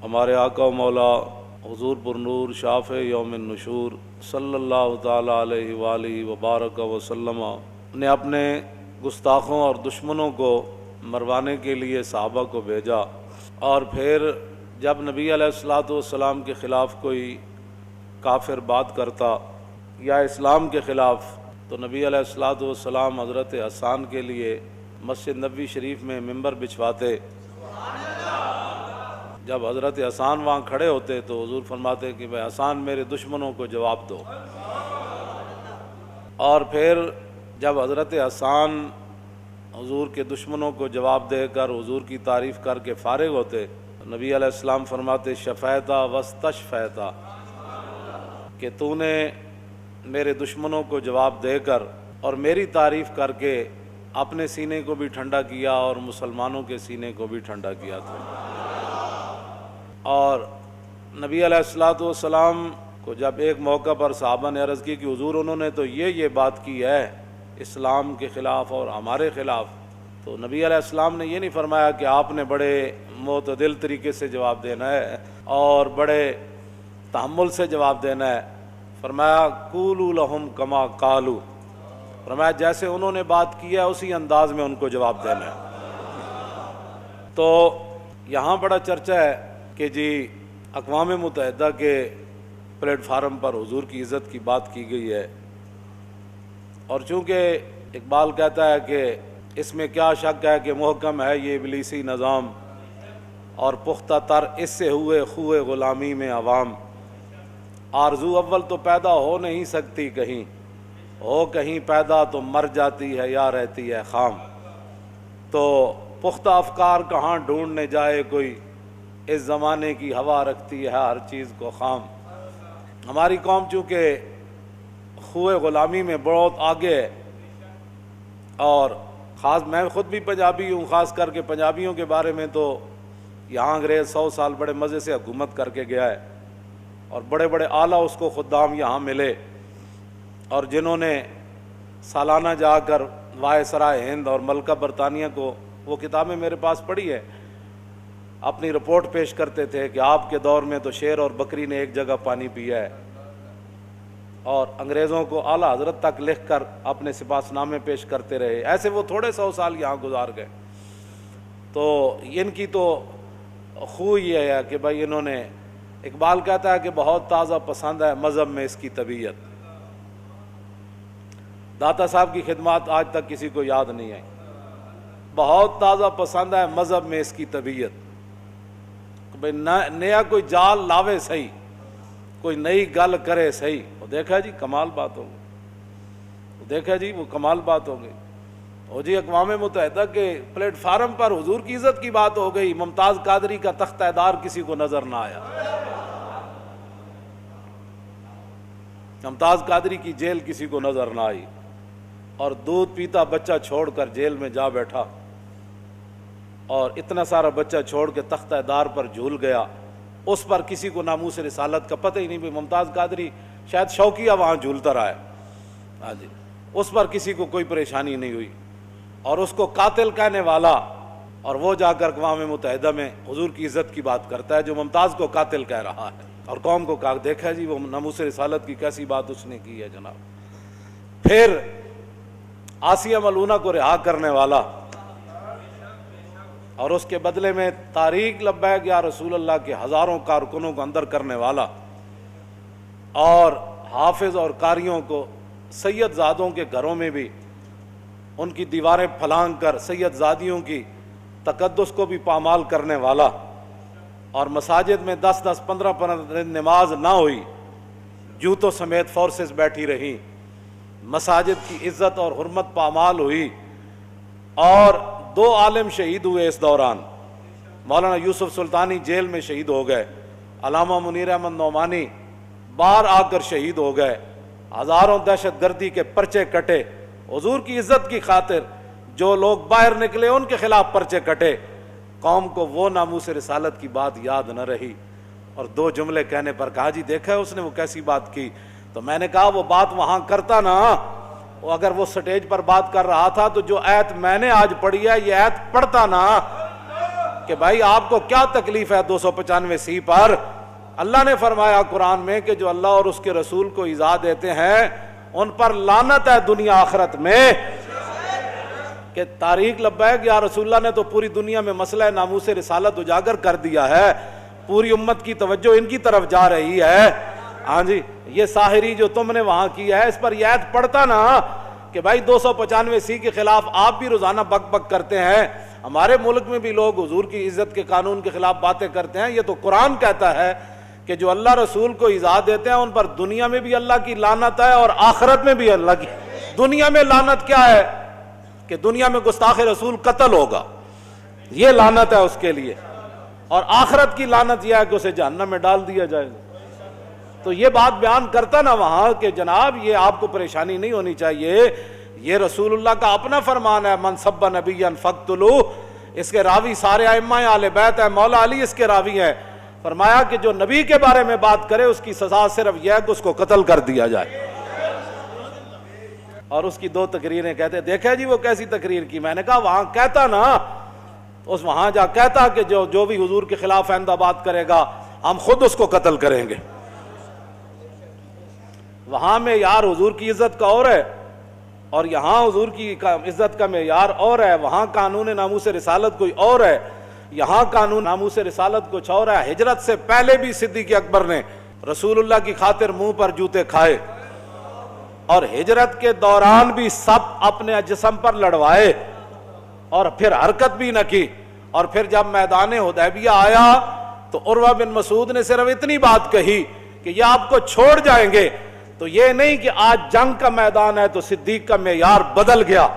ہمارے آقا و مولا حضور پر نور شافع یوم النشور صلی اللہ تعالیٰ علیہ وآلہ وبارک وسلم نے اپنے گستاخوں اور دشمنوں کو مروانے کے لیے صحابہ کو بھیجا، اور پھر جب نبی علیہ الصلوۃ والسلام کے خلاف کوئی کافر بات کرتا یا اسلام کے خلاف، تو نبی علیہ الصلوۃ والسلام حضرت حسان کے لیے مسجد نبوی شریف میں ممبر بچھواتے۔ جب حضرت حسان وہاں کھڑے ہوتے تو حضور فرماتے کہ بھائی حسان میرے دشمنوں کو جواب دو، اور پھر جب حضرت حسان حضور کے دشمنوں کو جواب دے کر حضور کی تعریف کر کے فارغ ہوتے، نبی علیہ السلام فرماتے شفیتا وستشفیتا، کہ تو نے میرے دشمنوں کو جواب دے کر اور میری تعریف کر کے اپنے سینے کو بھی ٹھنڈا کیا اور مسلمانوں کے سینے کو بھی ٹھنڈا کیا تھا۔ اور نبی علیہ الصلوۃ والسلام کو جب ایک موقع پر صحابہ نے عرض کی کہ حضور انہوں نے تو یہ بات کی ہے اسلام کے خلاف اور ہمارے خلاف، تو نبی علیہ السلام نے یہ نہیں فرمایا کہ آپ نے بڑے معتدل طریقے سے جواب دینا ہے اور بڑے تحمل سے جواب دینا ہے، فرمایا قولوا لهم کما قالوا، فرمایا جیسے انہوں نے بات کی ہے اسی انداز میں ان کو جواب دینا ہے۔ تو یہاں بڑا چرچا ہے کہ جی اقوام متحدہ کے پلیٹ فارم پر حضور کی عزت کی بات کی گئی ہے، اور چونکہ اقبال کہتا ہے کہ اس میں کیا شک ہے کہ محکم ہے یہ ابلیسی نظام، اور پختہ تر اس سے ہوئے خوئے غلامی میں عوام، آرزو اول تو پیدا ہو نہیں سکتی کہیں، ہو کہیں پیدا تو مر جاتی ہے یا رہتی ہے خام، تو پختہ افکار کہاں ڈھونڈنے جائے کوئی، اس زمانے کی ہوا رکھتی ہے ہر چیز کو خام۔ ہماری قوم چونکہ خوئے غلامی میں بہت آگے ہے، اور خاص میں خود بھی پنجابی ہوں، خاص کر کے پنجابیوں کے بارے میں تو یہاں انگریز 100 سال بڑے مزے سے حکومت کر کے گیا ہے، اور بڑے بڑے اعلیٰ اس کو خدام یہاں ملے، اور جنہوں نے سالانہ جا کر وائسرائے ہند اور ملکہ برطانیہ کو، وہ کتابیں میرے پاس پڑھی ہے، اپنی رپورٹ پیش کرتے تھے کہ آپ کے دور میں تو شیر اور بکری نے ایک جگہ پانی پیا ہے، اور انگریزوں کو اعلیٰ حضرت تک لکھ کر اپنے سپاس نامے پیش کرتے رہے، ایسے وہ تھوڑے 100 سال یہاں گزار گئے۔ تو ان کی تو خو یہ ہے کہ بھائی انہوں نے، اقبال کہتا ہے کہ بہت تازہ پسند ہے مذہب میں اس کی طبیعت، داتا صاحب کی خدمات آج تک کسی کو یاد نہیں آئی، بہت تازہ پسند ہے مذہب میں اس کی طبیعت، بھائی نیا کوئی جال لاوے صحیح، کوئی نئی گل کرے صحیح، وہ دیکھا جی کمال بات ہوگی، وہ دیکھا جی وہ کمال بات ہو گئی، وہ جی اقوام متحدہ کے پلیٹ فارم پر حضور کی عزت کی بات ہو گئی، ممتاز قادری کا تختہ دار کسی کو نظر نہ آیا، ممتاز قادری کی جیل کسی کو نظر نہ آئی، اور دودھ پیتا بچہ چھوڑ کر جیل میں جا بیٹھا، اور اتنا سارا بچہ چھوڑ کے تختہ دار پر جھول گیا، اس پر کسی کو ناموس رسالت کا پتہ ہی نہیں، ممتاز قادری شاید شوقیہ وہاں جھولتا رہا ہے، ہاں جی، اس پر کسی کو کوئی پریشانی نہیں ہوئی، اور اس کو قاتل کہنے والا، اور وہ جا کر اقوام متحدہ میں حضور کی عزت کی بات کرتا ہے جو ممتاز کو قاتل کہہ رہا ہے، اور قوم کو کہا دیکھا جی وہ ناموس رسالت کی کیسی بات اس نے کی ہے جناب۔ پھر آسیہ ملونہ کو رہا کرنے والا، اور اس کے بدلے میں طریق لبیک یا رسول اللہ کے ہزاروں کارکنوں کو اندر کرنے والا، اور حافظ اور قاریوں کو سید زادوں کے گھروں میں بھی ان کی دیواریں پھلانگ کر سید زادیوں کی تقدس کو بھی پامال کرنے والا، اور مساجد میں 10-10 15 نماز نہ ہوئی، جوتوں سمیت فورسز بیٹھی رہی، مساجد کی عزت اور حرمت پامال ہوئی، اور 2 عالم شہید ہوئے اس دوران، مولانا یوسف سلطانی جیل میں شہید ہو گئے، علامہ منیر احمد نعمانی باہر آ کر شہید ہو گئے، ہزاروں دہشت گردی کے پرچے کٹے، حضور کی عزت کی خاطر جو لوگ باہر نکلے ان کے خلاف پرچے کٹے، قوم کو وہ ناموس رسالت کی بات یاد نہ رہی، اور 2 جملے کہنے پر کہا جی دیکھا ہے اس نے وہ کیسی بات کی، تو میں نے کہا وہ بات وہاں کرتا نا، اگر وہ سٹیج پر بات کر رہا تھا تو جو آیت میں نے آج پڑھی ہے یہ آیت پڑھتا نا، کہ بھائی آپ کو کیا تکلیف ہے 295 پر؟ اللہ نے فرمایا قرآن میں کہ جو اللہ اور اس کے رسول کو ایذا دیتے ہیں ان پر لعنت ہے دنیا آخرت میں. کہ تاریخ لبیک یا رسول اللہ نے تو پوری دنیا میں مسئلہ ناموس رسالت اجاگر کر دیا ہے، پوری امت کی توجہ ان کی طرف جا رہی ہے. ہاں جی، یہ ساحری جو تم نے وہاں کیا ہے اس پر یہ آیت پڑھتا نا کہ بھائی 295 کے خلاف آپ بھی روزانہ بک بک کرتے ہیں. ہمارے ملک میں بھی لوگ حضور کی عزت کے قانون کے خلاف باتیں کرتے ہیں. یہ تو قرآن کہتا ہے کہ جو اللہ رسول کو ایذا دیتے ہیں ان پر دنیا میں بھی اللہ کی لعنت ہے اور آخرت میں بھی اللہ کی. دنیا میں لعنت کیا ہے کہ دنیا میں گستاخ رسول قتل ہوگا، یہ لعنت ہے اس کے لیے، اور آخرت کی لعنت یہ ہے کہ اسے جہنم میں ڈال دیا جائے گا. تو یہ بات بیان کرتا نا وہاں کہ جناب یہ آپ کو پریشانی نہیں ہونی چاہیے، یہ رسول اللہ کا اپنا فرمان ہے، من سب نبیا فاقتلوہ. اس کے راوی سارے ائمہ اہل بیت ہیں، مولا علی اس کے راوی ہیں. فرمایا کہ جو نبی کے بارے میں بات کرے اس کی سزا صرف یہ ہے کہ اس کو قتل کر دیا جائے. اور اس کی 2 تقریریں کہتے دیکھے جی وہ کیسی تقریر کی. میں نے کہا وہاں کہتا نا، اس وہاں جا کہتا کہ جو بھی حضور کے خلاف آئندہ بات کرے گا ہم خود اس کو قتل کریں گے. وہاں معیار حضور کی عزت کا اور ہے اور یہاں حضور کی عزت کا معیار اور ہے. وہاں قانون ناموس رسالت کوئی اور ہے، یہاں قانون ناموس رسالت کچھ اور ہے. ہجرت سے پہلے بھی صدیق اکبر نے رسول اللہ کی خاطر منہ پر جوتے کھائے اور ہجرت کے دوران بھی سب اپنے جسم پر لڑوائے اور پھر حرکت بھی نہ کی. اور پھر جب میدان حدیبیہ آیا تو عروہ بن مسعود نے صرف اتنی بات کہی کہ یہ آپ کو چھوڑ جائیں گے. تو یہ نہیں کہ آج جنگ کا میدان ہے تو صدیق کا معیار بدل گیا.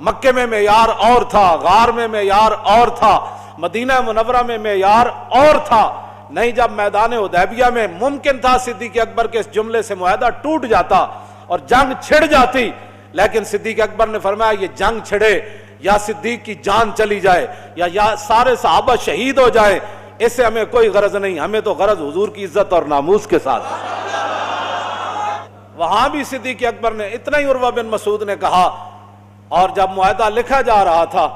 مکے میں معیار اور تھا، غار میں معیار اور تھا، مدینہ منورہ میں معیار اور تھا. نہیں، جب میدان حدیبیہ میں ممکن تھا صدیق اکبر کے اس جملے سے معاہدہ ٹوٹ جاتا اور جنگ چھڑ جاتی، لیکن صدیق اکبر نے فرمایا یہ جنگ چھڑے یا صدیق کی جان چلی جائے یا سارے صحابہ شہید ہو جائے، اس سے ہمیں کوئی غرض نہیں، ہمیں تو غرض حضور کی عزت اور ناموس کے ساتھ. وہاں بھی صدیق اکبر نے اتنا ہی عروہ بن مسعود نے کہا. اور جب معاہدہ لکھا جا رہا تھا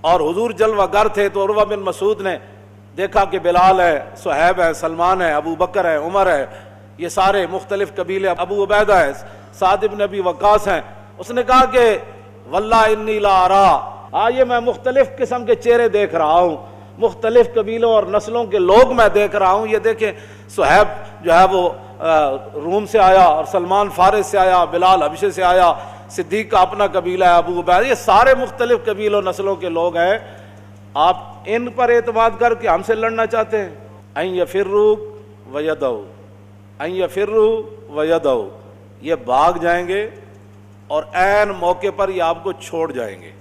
اور حضور جلوہ گر تھے تو عروہ بن مسعود نے دیکھا کہ بلال ہے، صہیب ہے، سلمان ہے، ابو بکر ہے، عمر ہے، یہ سارے مختلف قبیلے، ابو عبیدہ ہے، سعد بن ابی وقاص ہیں. اس نے کہا کہ واللہ انی لا ارا، یہ میں مختلف قسم کے چہرے دیکھ رہا ہوں، مختلف قبیلوں اور نسلوں کے لوگ میں دیکھ رہا ہوں. یہ دیکھیں صہیب جو ہے وہ روم سے آیا اور سلمان فارس سے آیا، بلال حبشے سے آیا، صدیق کا اپنا قبیلہ ہے، ابو عبیدہ، یہ سارے مختلف قبیلوں نسلوں کے لوگ ہیں. آپ ان پر اعتماد کر کے ہم سے لڑنا چاہتے ہیں؟ ان یفروا ویدعوا، ان یفروا ویدعوا، یہ بھاگ جائیں گے اور عین موقع پر یہ آپ کو چھوڑ جائیں گے.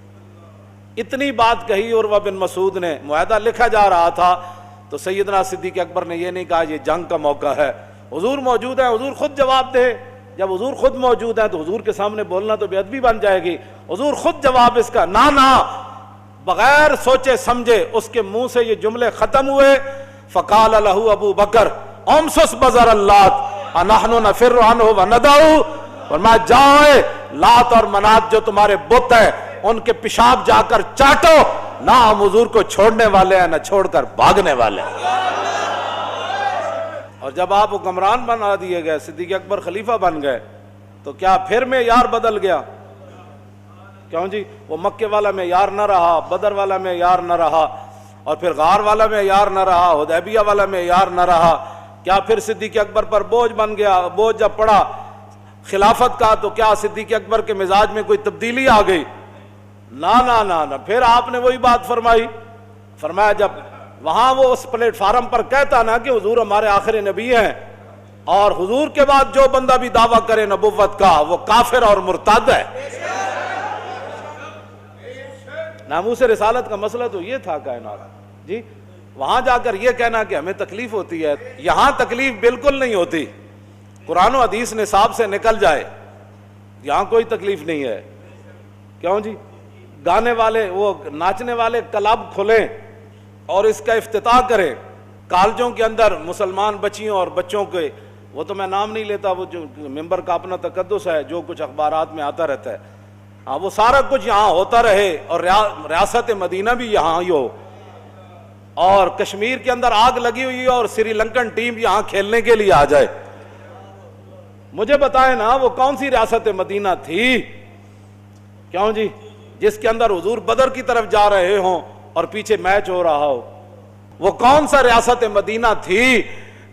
اتنی بات کہی عروہ بن مسعود نے. معاہدہ لکھا جا رہا تھا تو سیدنا صدیق اکبر نے یہ نہیں کہا یہ جنگ کا موقع ہے، حضور موجود ہے، حضور خود جواب دے. جب حضور خود موجود ہے تو حضور کے سامنے بولنا تو بے ادبی بن جائے گی. حضور خود جواب اس کا نہ بغیر سوچے سمجھے اس کے منہ سے یہ جملے ختم ہوئے. فقال له ابو بکر امسس بزر اللات انحن نفر عنہ وندعو، فرمایا جاؤ لات اور منات جو تمہارے بت ہیں ان کے پیشاب جا کر چاٹو، نہ ہم حضور کو چھوڑنے والے ہیں نہ چھوڑ کر بھاگنے والے ہیں. اور جب آپ حکمران بنا دیے گئے، صدیق اکبر خلیفہ بن گئے، تو کیا پھر معیار بدل گیا؟ کیوں جی؟ وہ مکے والا معیار نہ رہا، بدر والا معیار نہ رہا، اور پھر غار والا معیار نہ رہا، حدیبیہ والا معیار نہ رہا. کیا پھر صدیق اکبر پر بوجھ بن گیا؟ بوجھ جب پڑا خلافت کا تو کیا صدیق اکبر کے مزاج میں کوئی تبدیلی آ گئی؟ نہ پھر آپ نے وہی بات فرمائی. فرمایا جب وہاں وہ اس پلیٹ فارم پر کہتا نا کہ حضور ہمارے آخری نبی ہیں، اور حضور کے بعد جو بندہ بھی دعویٰ کرے نبوت کا وہ کافر اور مرتد ہے. ناموس رسالت کا مسئلہ تو یہ تھا کائنات جی. وہاں جا کر یہ کہنا کہ ہمیں تکلیف ہوتی ہے، یہاں تکلیف بالکل نہیں ہوتی. قرآن و حدیث نصاب سے نکل جائے، یہاں کوئی تکلیف نہیں ہے. کیوں جی؟ گانے والے، وہ ناچنے والے کلب کھلیں اور اس کا افتتاح کریں کالجوں کے اندر مسلمان بچیوں اور بچوں کے. وہ تو میں نام نہیں لیتا، وہ جو ممبر کا اپنا تقدس ہے، جو کچھ اخبارات میں آتا رہتا ہے، ہاں وہ سارا کچھ یہاں ہوتا رہے اور ریاست مدینہ بھی یہاں ہی ہو. اور کشمیر کے اندر آگ لگی ہوئی ہے اور سری لنکن ٹیم یہاں کھیلنے کے لیے آ جائے. مجھے بتائیں نا وہ کون سی ریاست مدینہ تھی؟ کیوں جی؟ جس کے اندر حضور بدر کی طرف جا رہے ہوں اور پیچھے میچ ہو رہا ہو. وہ کون سا ریاست مدینہ تھی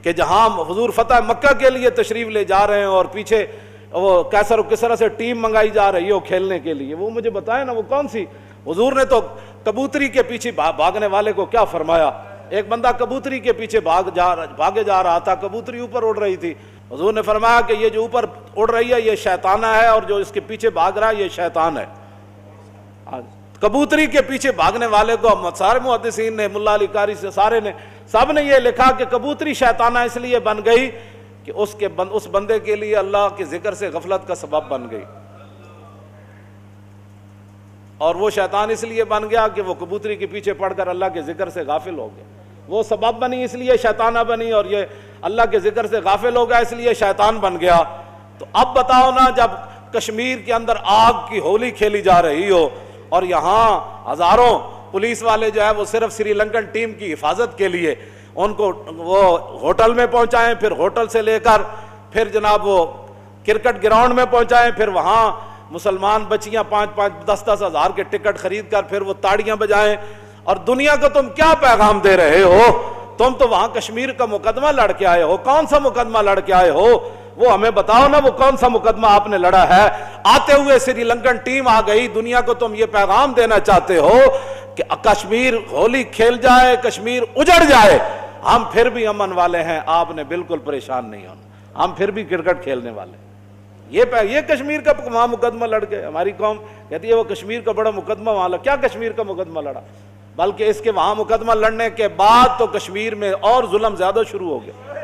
کہ جہاں حضور فتح مکہ کے لیے تشریف لے جا رہے ہیں اور پیچھے وہ کیسر و کسرا سے ٹیم منگائی جا رہی ہو کھیلنے کے لیے؟ وہ مجھے بتائیں نا وہ کون سی. حضور نے تو کبوتری کے پیچھے بھاگنے والے کو کیا فرمایا؟ ایک بندہ کبوتری کے پیچھے بھاگے جا رہا تھا, کبوتری اوپر اڑ رہی تھی. حضور نے فرمایا کہ یہ جو اوپر اڑ رہی ہے یہ شیطانہ ہے اور جو اس کے پیچھے بھاگ رہا ہے یہ شیطان ہے. کبوتری کے پیچھے بھاگنے والے کو سارے محدثین نے, ملا علی قاری سے سارے نے, سب نے یہ لکھا کہ کبوتری شیطانہ اس لیے بن گئی کہ اس بندے کے لیے اللہ کے ذکر سے غفلت کا سبب بن گئی, اور وہ شیطان اس لیے بن گیا کہ وہ کبوتری کے پیچھے پڑھ کر اللہ کے ذکر سے غافل ہو گیا. وہ سبب بنی اس لیے شیطانہ بنی, اور یہ اللہ کے ذکر سے غافل ہو گیا اس لیے شیطان بن گیا. تو اب بتاؤ نا, جب کشمیر کے اندر آگ کی ہولی کھیلی جا رہی ہو اور یہاں ہزاروں پولیس والے جو ہے وہ صرف سری لنکن ٹیم کی حفاظت کے لیے ان کو وہ ہوٹل میں پہنچائیں, پھر ہوٹل سے لے کر پھر جناب وہ کرکٹ گراؤنڈ میں پہنچائیں, پھر وہاں مسلمان بچیاں 5-5 10 ہزار کے ٹکٹ خرید کر پھر وہ تاڑیاں بجائیں, اور دنیا کو تم کیا پیغام دے رہے ہو؟ تم تو وہاں کشمیر کا مقدمہ لڑ کے آئے ہو. کون سا مقدمہ لڑ کے آئے ہو وہ ہمیں بتاؤ نا, وہ کون سا مقدمہ آپ نے لڑا ہے؟ آتے ہوئے سری لنکن ٹیم آ گئی, دنیا کو تم یہ پیغام دینا چاہتے ہو کہ کشمیر ہولی کھیل جائے, کشمیر اجڑ جائے, ہم پھر بھی امن والے ہیں, آپ نے بالکل پریشان نہیں ہونا, ہم پھر بھی کرکٹ کھیلنے والے ہیں. یہ کشمیر کا وہاں مقدمہ لڑ گئے. ہماری قوم کہتی ہے وہ کشمیر کا بڑا مقدمہ وہاں کیا کشمیر کا مقدمہ لڑا, بلکہ اس کے وہاں مقدمہ لڑنے کے بعد تو کشمیر میں اور ظلم زیادہ شروع ہو گیا.